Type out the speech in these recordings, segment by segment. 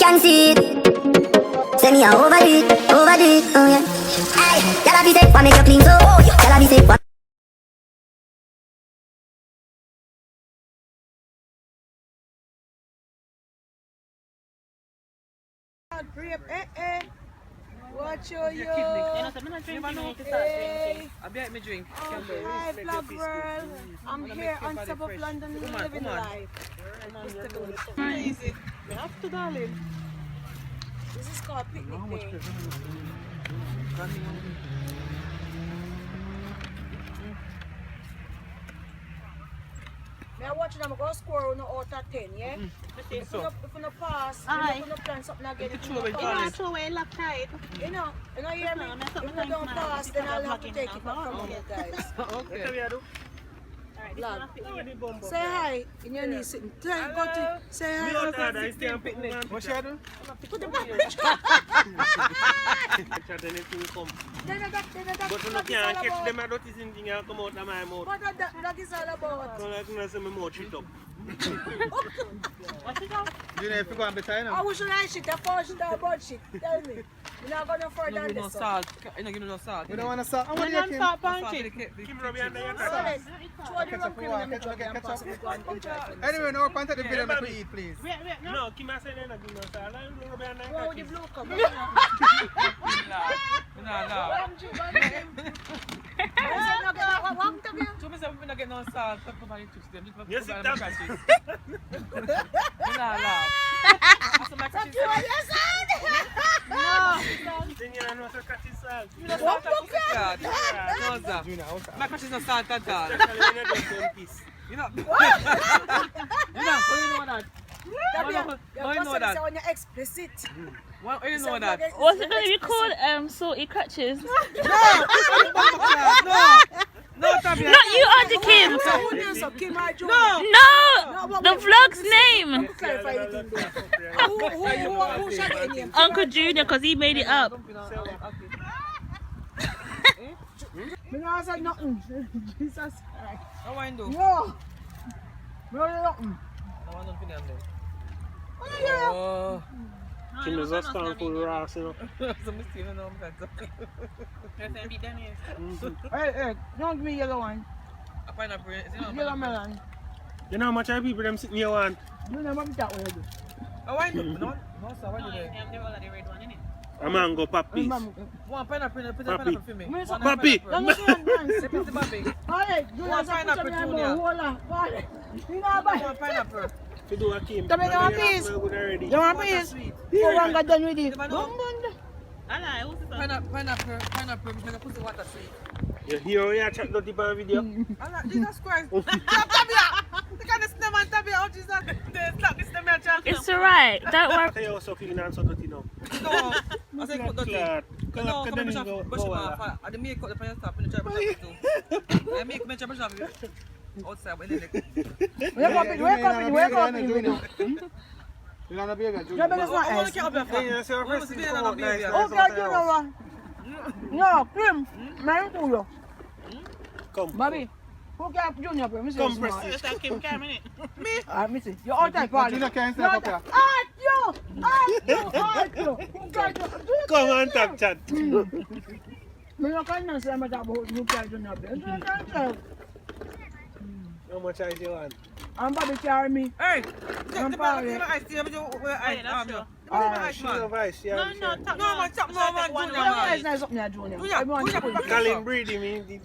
can see it. Say me a overdo it, oh yeah. Aye, y'all be safe, why make you clean so? Y'all be safe, why? Watch your yo. Hey, vlog world. I'm here on top of London living life. Easy. You have to, darling. This is called picnic day. I'm watching them go score no out of 10, yeah? If you no pass, you no plan something again. If you throw away lock tight. you know hear me? If you don't pass, then I'll have to take it back from you guys. Okay. Vlog. Say hi in your knee sitting. Go to say hi. What should I do? Put the back. But you can't catch them out this thing and come out of my mouth. What that is all about? So like I say my mouth shit up. What's it called? Do you know if you go and better now? I wish I shit, I fall shit, I bought shit. Tell me. You're not going further than this. Salt. You don't give me no salt. We don't want to salt. I want You to don't salt pancake. Kim Robbie and your Solid. cat. Throw the rum cream in the jug and pass it. Go and enjoy it. Anyway, no contact the video to eat, please. Wait, no. No, Kim has said they're not giving us salt. Robbie and Go your with the cat. blue cup. No. Two myself, we don't get no salt. Talk about it, twist them. Just Yes, put it them does. in the You know, laugh. So my cat is salt. No. Then you know the cat is salt. You know salt and pussy card. No, sir. Junior, outside. My cat is not salt at all. Especially when you get one piece. You know. You know, how you know that? How you know that? When you're explicit. How you know that? What's it going to be called? Salty crutches. No, Tabia. Not you, Auntie Kim. So Kim or Junior? No, the vlog's name. Clarify anything there. Who shall get a name? Uncle Junior, because he made it up. Me not say nothing. Jesus Christ. How I do? No. No, nothing. I want to them Yeah. Oh. Kim is a stand for rocks, you know. So I still don't know Hey, don't give me yellow one. a pineapple. Is it not Yellow melon. You know how much of people them sitting here want? You know what that way do. How I do? No, sir, why do they? A mango puppies. One pineapple, put a Papi. pineapple for me. Me so- Papi. Let me see that dance. Put the papi. Alright, you One know some pineapple, picture me Junior. and hold on. Alright. You know buy. One pineapple. To do a Kim. Come here, you want peas? Already. You want peas? Sweet. You want got done with it. Pineapple, make a pussy water sweet. You hear how you chat dirty on video? Jesus Christ. Tabia! You can't snap on Tabia. Oh, Jesus. Stop this name and chat. It's alright. Don't worry. I also clean and so dirty now. No. I say put dirty. Clad. No, come Then on, go brush him go off. well. I didn't make up the pants top in the try too. I make brush off outside when they Wake up. You don't know baby, Your Junior. belly's not I want ice. to get up here for. Yeah, so I want first to thing be come another out nice. baby. Okay, you know what? No, Kim. Man, who you? Come. Bobby. Who got Junior? Come, Prestige. Me see. You all type party. Junior can't step up here. You! You! Who got you? Come on, talk chat. Me no can't say about who got Junior. How much ice you want? And Bobby carry me. Hey, the ice tea, where ice, She love ice. Yeah, No, sure. talk no, man, chop no, man, Junior, Junior man. is nice up there, Junior. Yeah, Everyone yeah, put it. Colin breeding me. You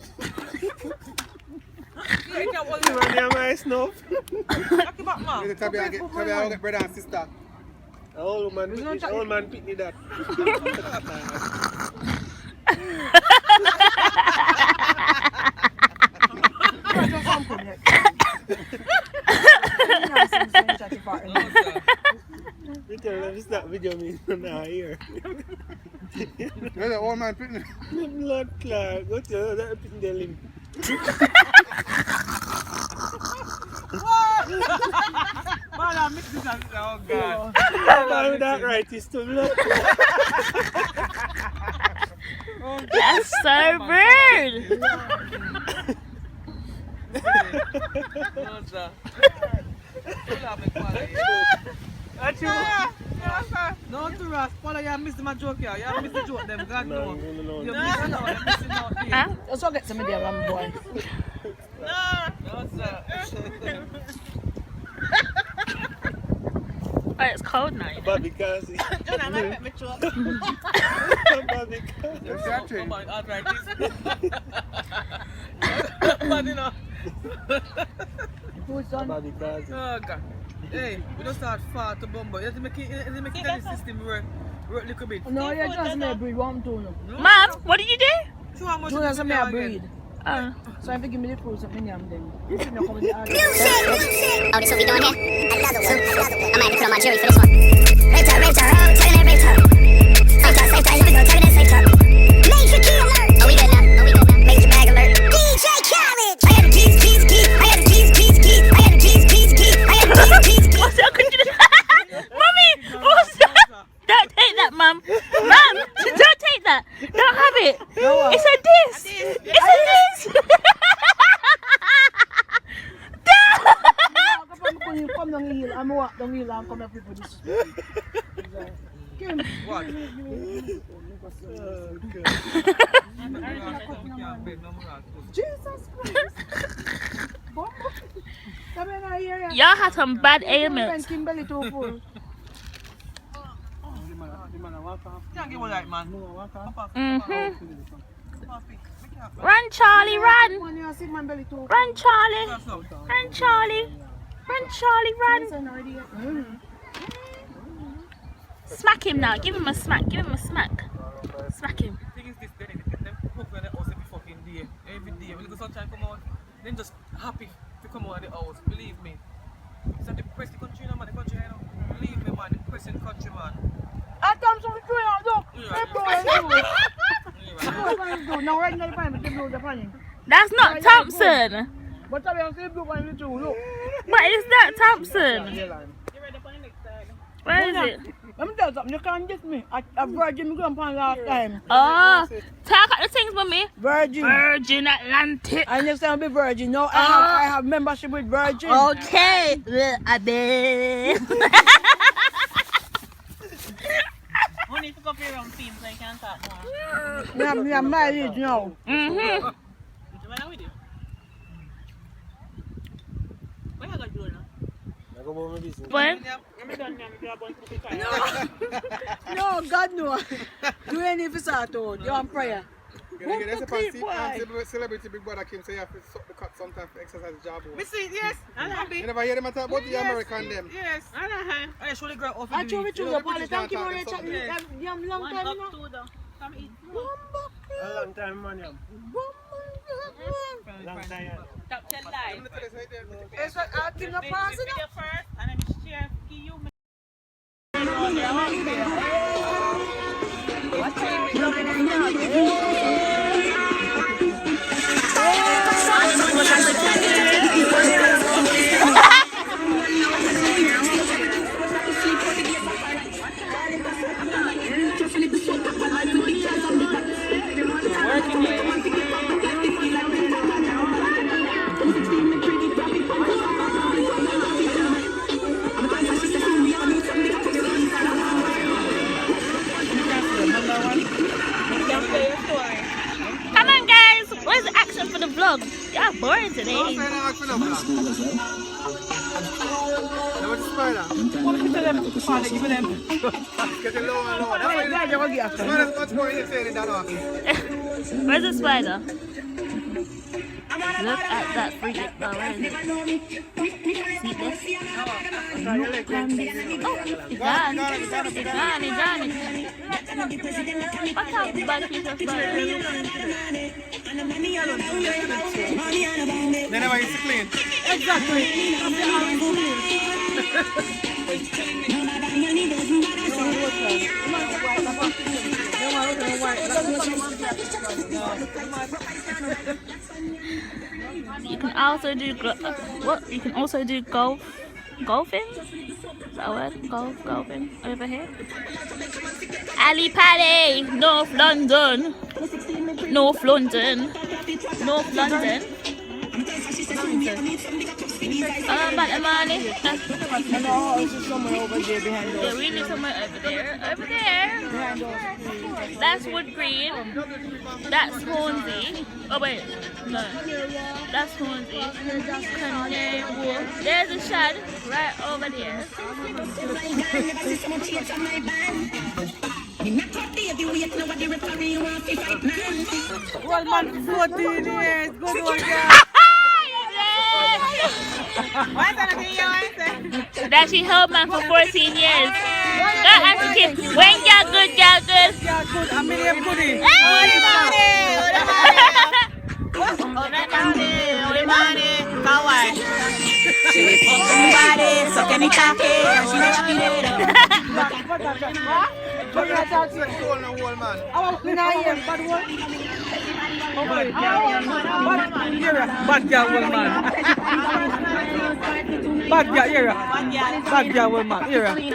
can't hold You want them ice now? Talk about man. Tabia get brother and sister. The old man pick me that. You tell them it's not video me now here. You're the old man picnic. Blood clot. Go tell them that pick the limb. Man, I mix this and oh God. Why that right is to blood. That's so rude. No, sir. Pull up and quality. Achoo. Yeah, sir. No, to Ross, follow you missing my joke here. You missed the joke, them. God No, no. no. You're missing out. You're missing out. Huh? Let's go get some of them, boy. No, sir. Oh, it's cold now. You know? Bobby Cassie. John, I might make me choke. Bobby Cassie. Yes, you have to. Come on, arthritis. But you know. Who's on? Bobby Cassie. Oh God. Hey, we don't start far to bumble. You have to make it the system work a little bit. No, you're just me breed. What I'm doing? Mom, what did you do? Show how much Do you as give me me a again. breed. So if you give me the fruits of me name them. You see me come with the argument. Oh, this what we doing here? I might have to put on my jury for this one. Rachel, oh, turn it Rachel. Safe time, here we go, turn it safe time. Major key alert. Oh, we good now. Major bag alert. DJ Khaled. I got the keys. I got the keys. I got the keys. What's up? Could you do Mommy, what's that? Don't take that, Mum. Mum, don't take that. Don't have it. It's a disc. It's a disc. Come down the hill. I'm walk down the hill and come up with this. Kim. What? Jesus Christ. Come in here. Y'all had some bad ailments. Kimberly too full. Can't give one like man. Run, Charlie, run. When you see my belly too full. Run, Charlie. Run, Charlie. Run, Charlie, run. Smack him now. Give him a smack. Give him a smack. Smack him. Thing is this, them cook when the house every fucking day. Every day. When the sunshine come out, then just happy to come out of the house. Believe me. It's a depressing country, man. The country, you know. Believe me, man. Depressing country, man. I come some tree out, look. Now right now the time, the blue the funny. That's not Thompson. But I will say blue one too, look. But it's not Thompson. Where is it? Let me tell you something, you can't get me. A virgin me go upon last time. Oh, talk out the things, mommy. Virgin. Virgin Atlantic. I next time I'll be virgin. No, I have membership with Virgin. Okay. I bet. Only to come here on film so you can talk more. Me am married now. Mm-hmm. Where are we doing? Where are you going now? What? No, God no. Do any if it's out, you on prayer. Celebrity Big Brother Kim say you have to suck the cut sometimes for exercise job. We see, yes. You never hear them talk about the American them. Yes. I show the girl off. I show it to you, Polly. Thank you for Yes. chatting. You have long time now. Come eat. A long time, man. Long time. Top 10 live. It's like I keep not passing Video first, and then share give you. Come on, guys. Where's the action for the vlog? Y'all boring today. What's the spider? What give them? Father, give them. Getting lower and lower. The spider's much more irritating than us. Where's the spider? Look at that freaking. Oh, where is it? See this? It's done. It's done. What type of bad piece of spider? They never used to clean. You can also do what? You can also do golfing. Is that a word? Golfing over here. Ali Pally, North London. North London. About the money. I know it's somewhere over there behind Yeah, those. really somewhere over there. Over there. Behind those. That's Wood Green. That's Hornsey. Oh wait, no. That's Hornsey. Canary Wolf. There's a shed right over there. Well, man, 14 years. Good one, girl. That she held man for 14 years. Go ask the kid, when y'all good, y'all good. Yeah, good. A million goodies. Bad girl, woman. Bad girl, here. Bad girl, woman. Here. You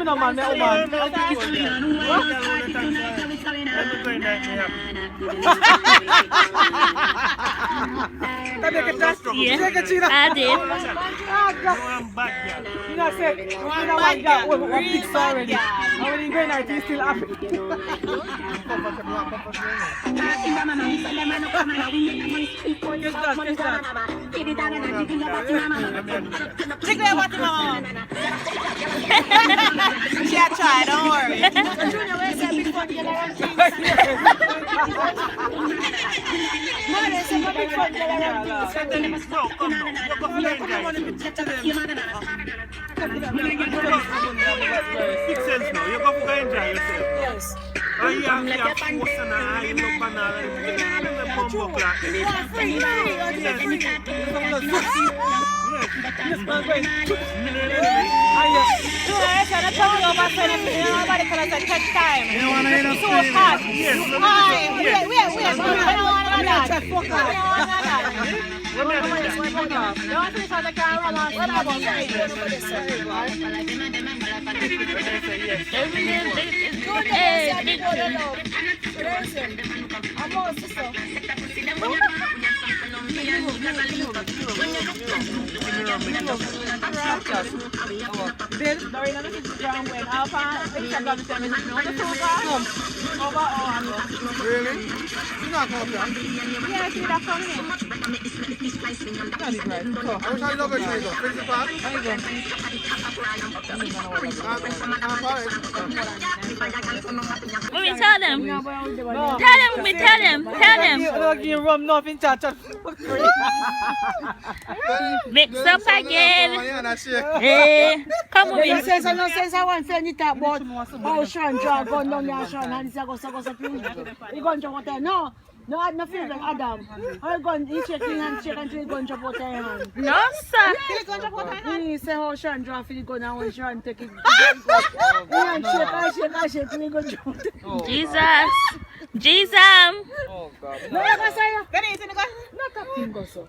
know, man, Yeah, I did. You know, say, you know what, girl, what big story already. And when you go in there, you still happy. Kiss that. Take away what mama. She a try, don't worry. Junior, where is that big fun girl around things? Man, there's a big fun girl around things. Six cents now. You go for enjoy yourself. Yes. Oh, you have to force and I look banana. Really? You're not going to come. Yeah, see that from here. I wish I love it, Trigo. Fix the pot. Let me tell them. Tell them. Look, you rum nothing, cha-cha. Mix up again. Hey, come with me. Sense no sense I want to talk about how Sean draw gun down there, Sean, and he's going to he gun jump out there. No, I feel like Adam. How gun, he shake his hand, shake until he gun jump out there hand. No, sir. He say how Sean draw for the gun and when Sean take it. He hand shake, till he gun jump out there. Jesus. Oh, God. No, I can say you. Not a thing go so.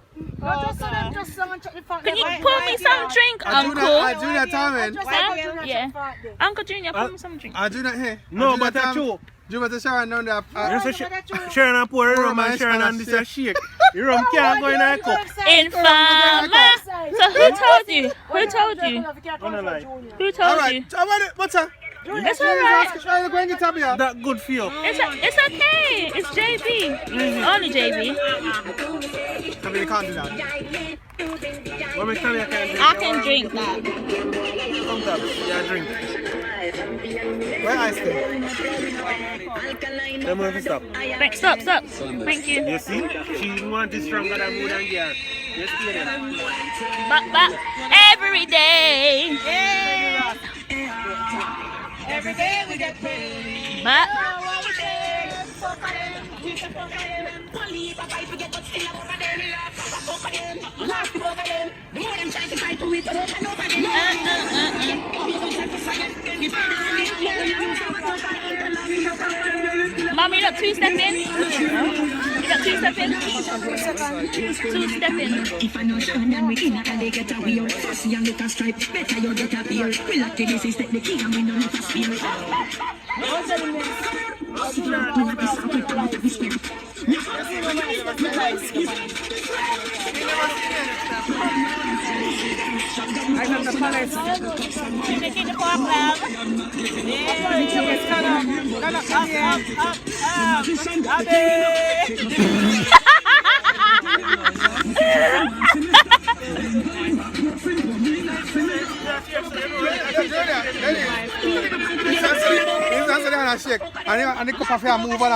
Just someone check the fact. Can you pour me some drink, Uncle? Junior Tommen. Yeah. Uncle Junior, pour me some drink. I do not hear. No, but that's true. You better Sharon down there. Sharon and pour rum and Sharon and this a shake. The rum can't go in a cup. Informer. So who told you? Who told you? Alright, what's up? It's alright. Try to go and get up here. That good for you. It's okay. It's JB. Only JB. I mean, you can't do that. What me tell you, I can drink that. Sometimes, yeah, drink. Where I stay? Let me have to stop. Right, stop. Thank you. You see? She wants it stronger than mood and gear. You stay there. But every day. Every day we get paid. But Mom, you got two-step in? You got two-step in? Two-step in. If I know Sean and we in they get away on first young little stripe. Better you get a beer. We like this is the king and we know not a spear. I'm on the palace. Taking the pork lamb. Shake. And the cup of hair move on.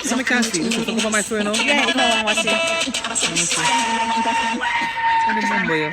Let me can't see. This is over my story now. Yeah, you know what I'm I remember you.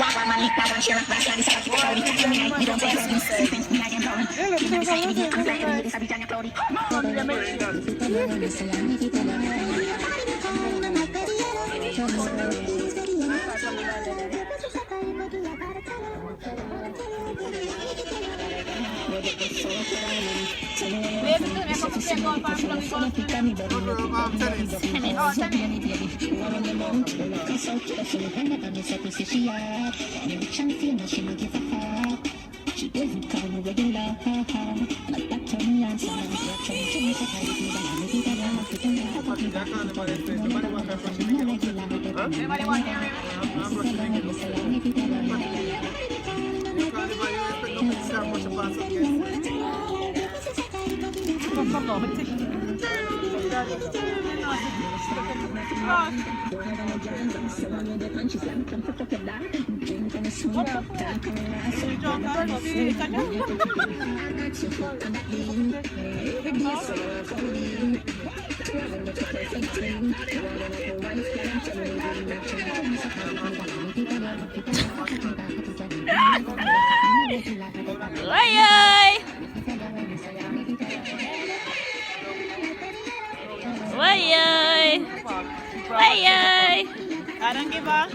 I don't give up.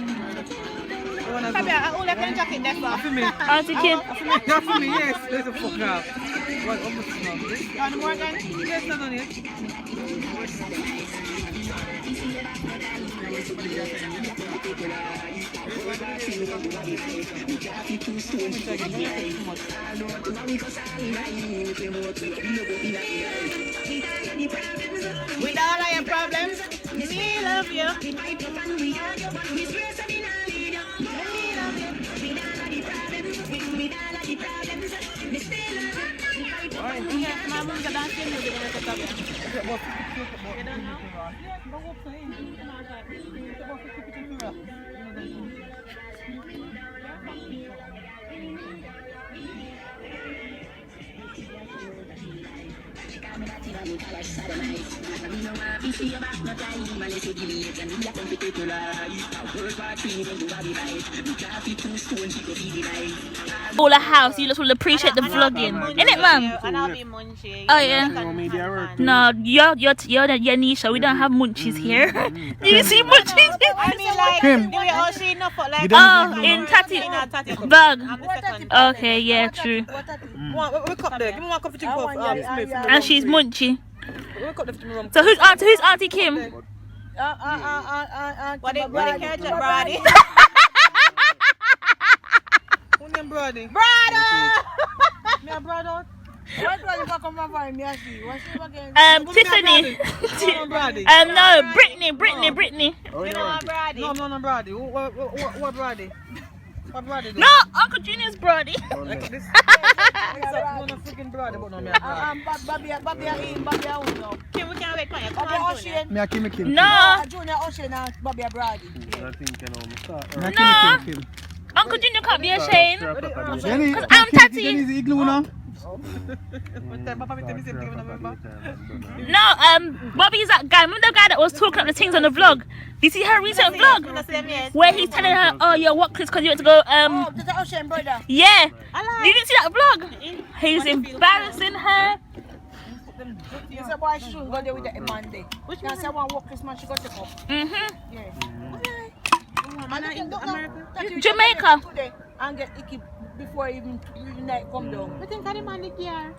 I can jacket that far. For me. Auntie Kid. Not for me, yes. Let's the fuck up. What, almost now. You want more again? Yes, not on it. With all of your problems, we love you. My mom's a dancing movie. You don't know? All the house, you will appreciate the vlogging, innit, mum? And I'll be munchy. Oh yeah. No, you're Nisha. We don't have munchies here. Do you see munchies? I mean, like, Him. do we all see enough for like? Oh, in Tati Bug. I'm the second. Okay, yeah, true. We cup there. Give me one cup of chicken Smith. And she's munchy. We cup the rum. So who's Auntie Kim? What did catch up, Brady? Who named Brady? Brother! Me a brother. What was you come and find me? I see. What's your again? Tiffany. Brady. No, Brittany. You know what, Brady? No, Brady. What Brady? What Brady do? No, Uncle Junior's Brody. Like this. No freaking Brady, but no me a Brady. Bobby, no. Kim, we can't wait for you. Come Bobby on, Ocean. Me a Kim. No, Junior Ocean and Bobby Brady. no. Uncle Junior can't be ashamed. Jenny, I'm Tati. Jenny's the igloo now. No, Bobby's that guy. Remember the guy that was talking up the things on the vlog? Did you see her recent vlog? Where he's telling her, oh, you're what, because you went to go, Oh, the Ocean brother. yeah. You didn't see that vlog? He's embarrassing her. them dirty. You say boy she shouldn't go there with the Monday. Which one? Say one work Christmas she got to come. Yeah. Jamaica. Today and get icky before even the night come down. I think I'm on the gear.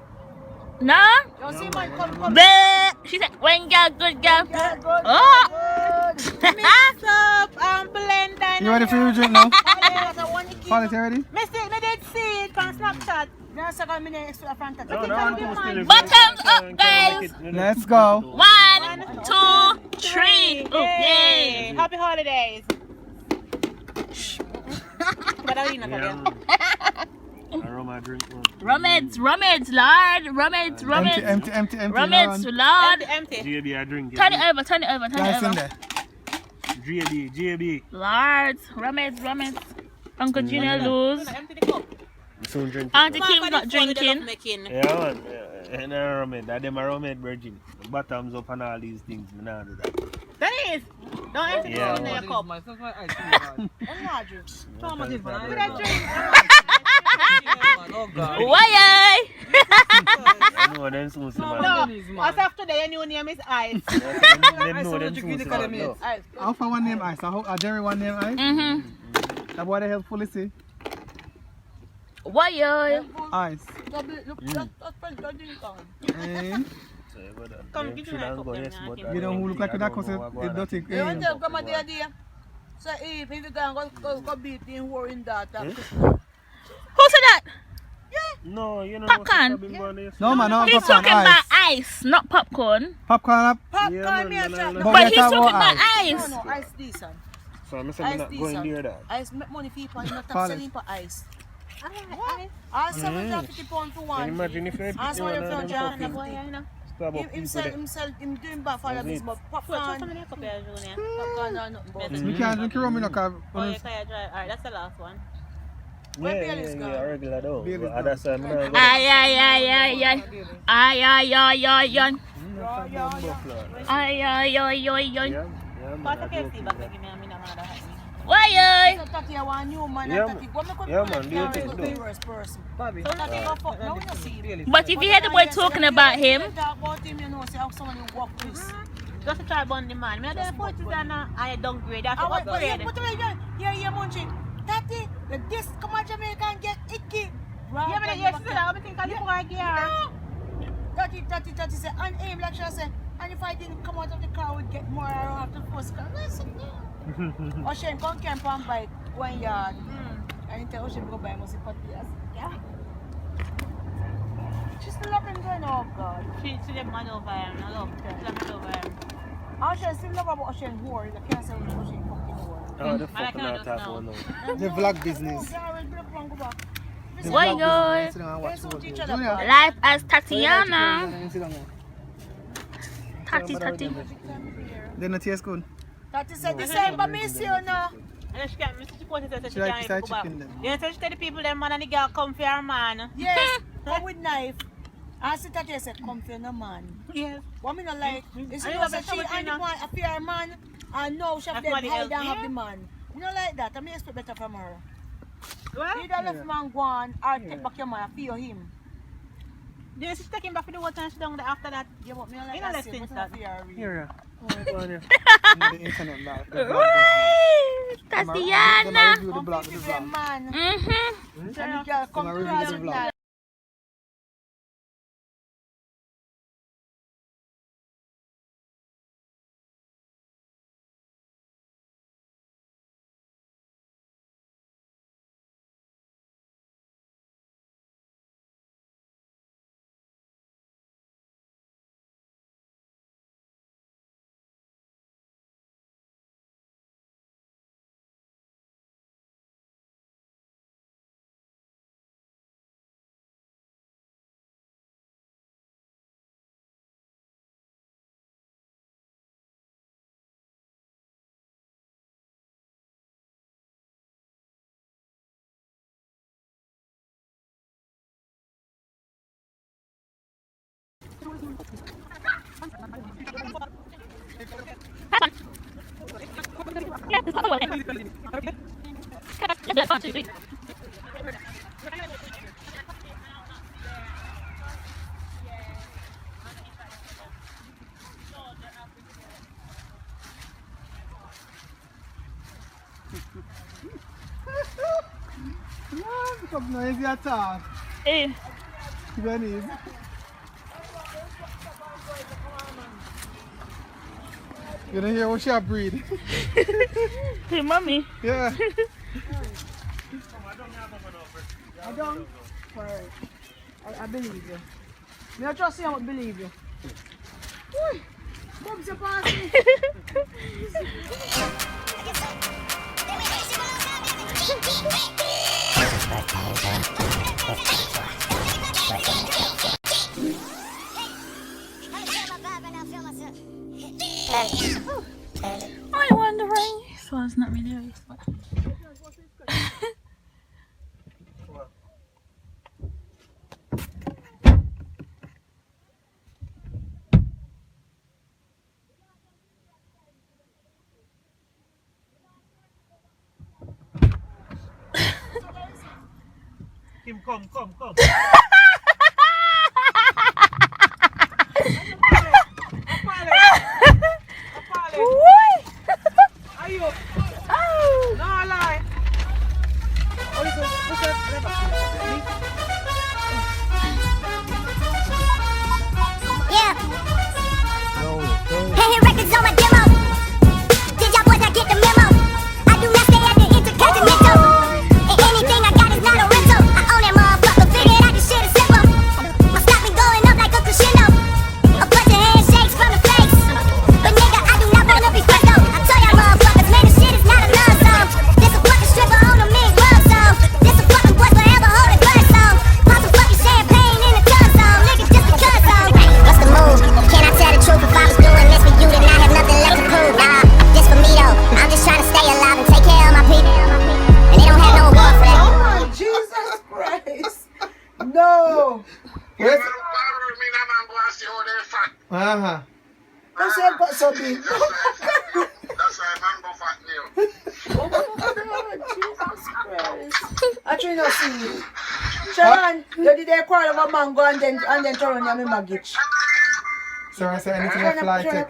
No? You see man come. Bleh. She said, when girl, good girl. Yeah, good. Oh. Mix up and blend and... You ready for your drink now? Quality Quality ready? Mistake, me did see it on Snapchat. Now second minute extra front of No, no, Bottoms up, guys. Let's go. 1, 2, 3. Oh, Yay! yay. Happy holidays. Aroma drink one. Rummets, Lord. Rummets. Empty. Rummets, Lord. Empty. JB, I drink. Turn it over. Guys in there. JB. Lord. Rummets. Uncle Junior lose. Empty the cup. Soon drink. Auntie Kim not drinking. Yeah, man. And a rum that them a rum virgin. Bottoms up and all these things. Me nah do that. That is. Don't empty Yeah, the in your cup. That's why I see Oh God. Why? I know them soon see man. No, as of today, your new name is Ice. Them know them soon see man. No. How far one name Ice? A Jerry one name Ice? That boy they help fully see. Why? Ice. Come, give me my cup then, I'll keep it. You know who look like that cause it dirty. You want to come at the idea? So if you go beat in war in that. Who said that? No, you know. Popcorn. No man, no He's popcorn. talking about ice, not popcorn. Popcorn up. Popcorn me a chat. But he's talking about ice. No, ice decent. So I'm saying not going near that. Ice make money for people, you not Follow. selling for ice. I 750 pounds for one. Imagine if you I saw your friend John. stab up Him doing back for this, but popcorn. Popcorn are nothing but. We can't drink rum in a car. Alright, that's the last one. Yeah, regular though. Bailey's But other side, I'm not Why? Tati, I want new man. Yeah, Tati, go make yeah, man, a do you think the so? worst person. Bobby. So Tati, go fuck. Now you see. But if you hear the boy talking about him, Talk about him, you know, say how someone you walk with. Just to try bond the man. I don't put it on I downgrade. That's I what want, upgrade. put away here, here, munching. Tati, this come on Jamaica and get icky. Yeah, but yes, I think I look like here. Tati say, and aim like she say, and if I didn't come out of the car, we'd get more out of the first car. Listen, Ocean come camp and bike 1 yard. And you tell Ocean go buy most of yeah. She's still up and going, oh God. She them mad over him. I love her. She mad over him. Ocean still love about Ocean whore. You can't say Ocean fucking whore. Oh, the fuck not talk about now. The vlog business. why go? Life as Tatiana. Tati. They not taste good. Tati said December miss you now. And she can't miss she posted that she She like can't fried go back. chicken then. Yeah, so she tell the people them man and the girl come for her man. Yes, come with knife. I see Tati said come for no man. Yes. What me not like is I you know love say it, she come and the with man a fear man and now she have them Somebody hide else, and have yeah. the man. Me not like that. I may expect better from her. What? Either left man go on or take back your man and fear him. Then she take him back for the water and she down there after that. Yeah, but me not like You know that less same, things but that. I fear her. Here, Go on here. the internet now. The vlog business. Them a Tatiana. review the blog, the Come vlog. man. Mm-hmm. And the girl come Them a to review us the with vlog. that. Yeah, come now, easy attack. Hey, Venice. You don't hear what she breed? hey, mommy. Yeah. I don't. Alright. I believe you. Me I trust you, I believe you. Woo! Bob's a party. I'm wondering. This one's not really nice, but. Kim, come. Yeah. Hey, hit records on my demo. Did y'all boys not get the memo? I do not stay at the Intercontinental. And anything I got is not a rental. I own that motherfucker. Figured I can shit a simple. My stock been going up like a crescendo. A bunch of handshakes from the face. But nigga, I do not wanna be first though. I tell y'all motherfuckers, man, this shit is not a love song. This a fucking stripper on a mini glove song. This a fucking boys forever hold a gun song. Pop some fucking champagne in a gun song. Nigga, just because song. What's the move? Can I tell the truth? If I was doing this for you, then I have nothing left to prove. Nah, this for me though. I'm just trying to stay alive and take care of my people. And they don't have no award for that. Oh, Jesus Christ. No. Yes. That's it, got so big. That's why mango fat new. Oh my God, Jesus Christ. Actually, no, see. Sharon, you did a quarrel of a mango and then turn on your baggage. So I say anything I fly take.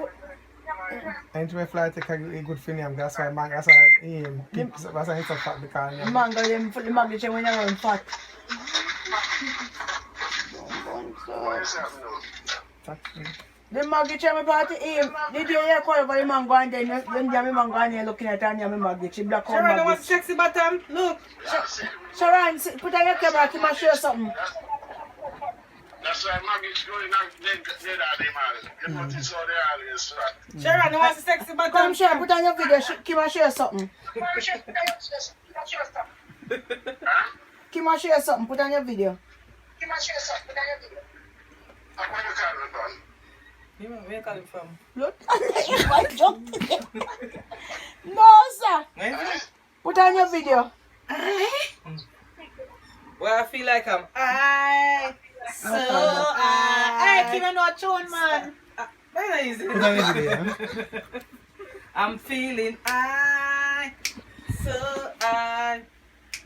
Anything I fly take a good for him. That's why mango. That's why he's so fat because mango, them put the baggage when you're on fat. The baggage I'm about to eat. Did you hear quarrel of the mango and then you have mango and you're looking at it and you have baggage. You black out Sharon, what's baggage. sexy bottom? Look. Sharon, put on your camera, can I show you something? That's why Maggie's going on dead at them all. You notice how they all is fat. Sharon, what's the sexy bottom? Come, Sharon, put on your video. Can I show you something? Can I show you something? Put on your video. Where you call it from? Where you call it from? Look, no, sir. Put on your video. Well, I feel like Hey, Kim, I know a tune, man. Very easy. Put on your video. I'm feeling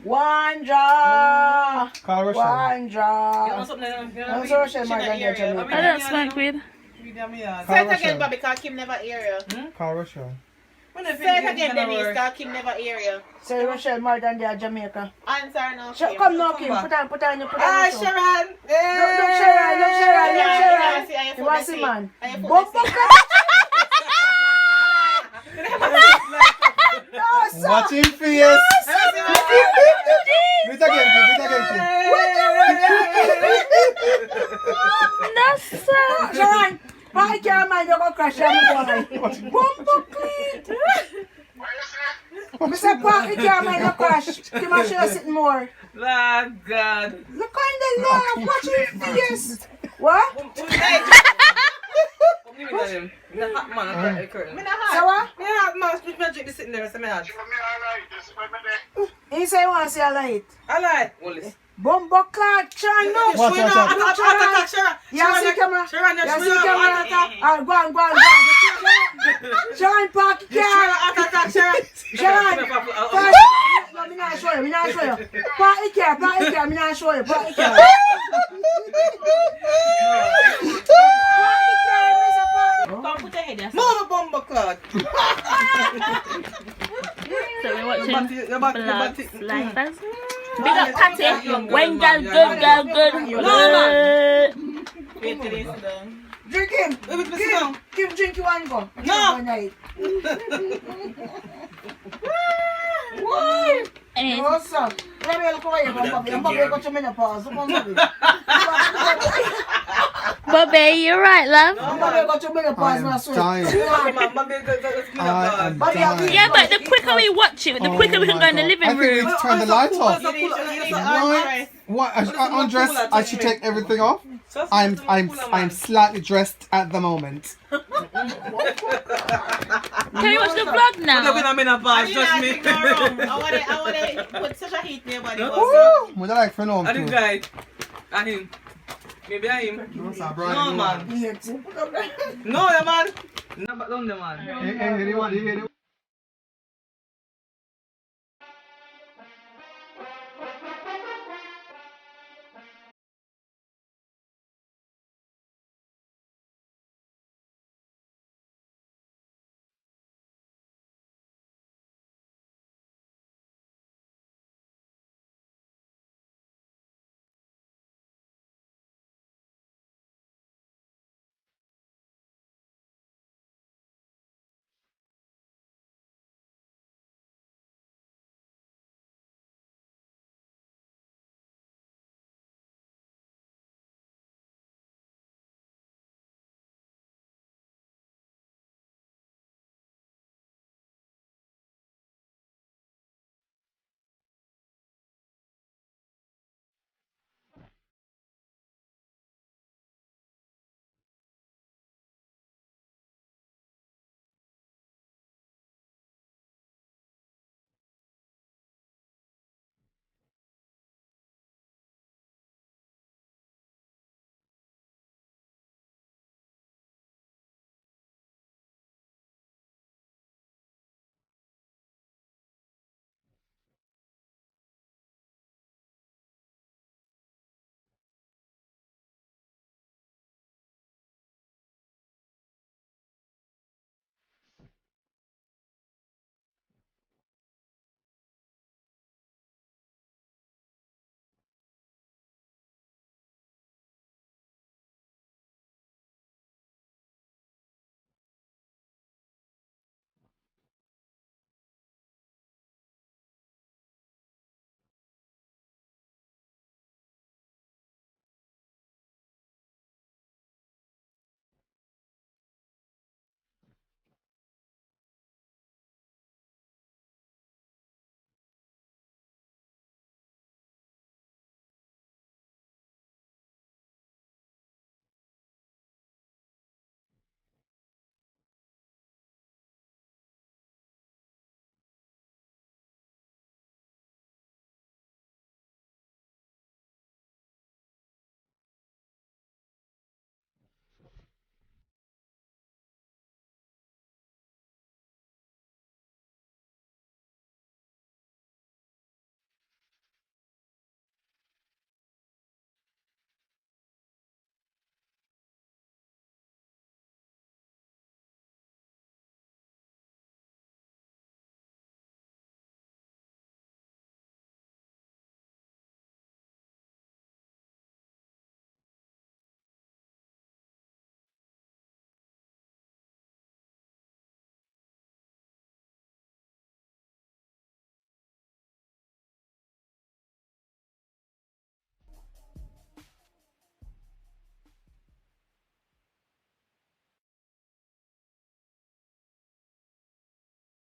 One draw. Call Rochelle. One draw. You know something? I'm so Rochelle, my God, Jamaican. I don't smoke weed. Say it again, Bobby, because Kim never hear you. Call Rochelle. Say it again, Denise, because Kim never hear you. Say Rochelle more than they are Jamaica. Answer now, Kim. Come now, Kim. Put on your show. Sharon. Look, Sharon. You want to see, man? No, sir. Watch him face. Do it again. No, sir. Sharon, why can't man you go crash on me, boy? Bumbo clean. Mr. Parky can't man you crash. Kim, I show you something more. Oh, God. Look on the laugh. Watch him face. What? Give me that him. In the hot man, I got curtain. So what? Me hot man, split magic is sitting there, so me hot. He say he want to see a light. I like. Wallace. Bumbo card, Sharon, no. Watch. Sharon. You see camera? Sharon, You see camera? Go on. Sharon, park your car. Sharon. No, me not show you. Park your car, me not show you. Park your car. Come put your head there. Move a bumbo cloud. So we're watching Vlog6 live as Big up Patty. When girl good, girl good. Wait till it's done. Drink him. Give drink you one go. No. Anyways, What's up? Let me look away. I'm going to go to menopause. Bobby, you right, love? I'm going to go to menopause. I am dying. Yeah, but the quicker we watch it, the quicker we can go in the living I think we room. need to turn the lights off. You need to What? I undress. I should take everything off. I'm slightly dressed at the moment. Can we watch the vlog now? I'm in a bar, just me. I want to put such a heat in your body. Woo! Would I like for no? And the guy, and him. Maybe I him. No, man. No, man. No, but don't the man. Hey,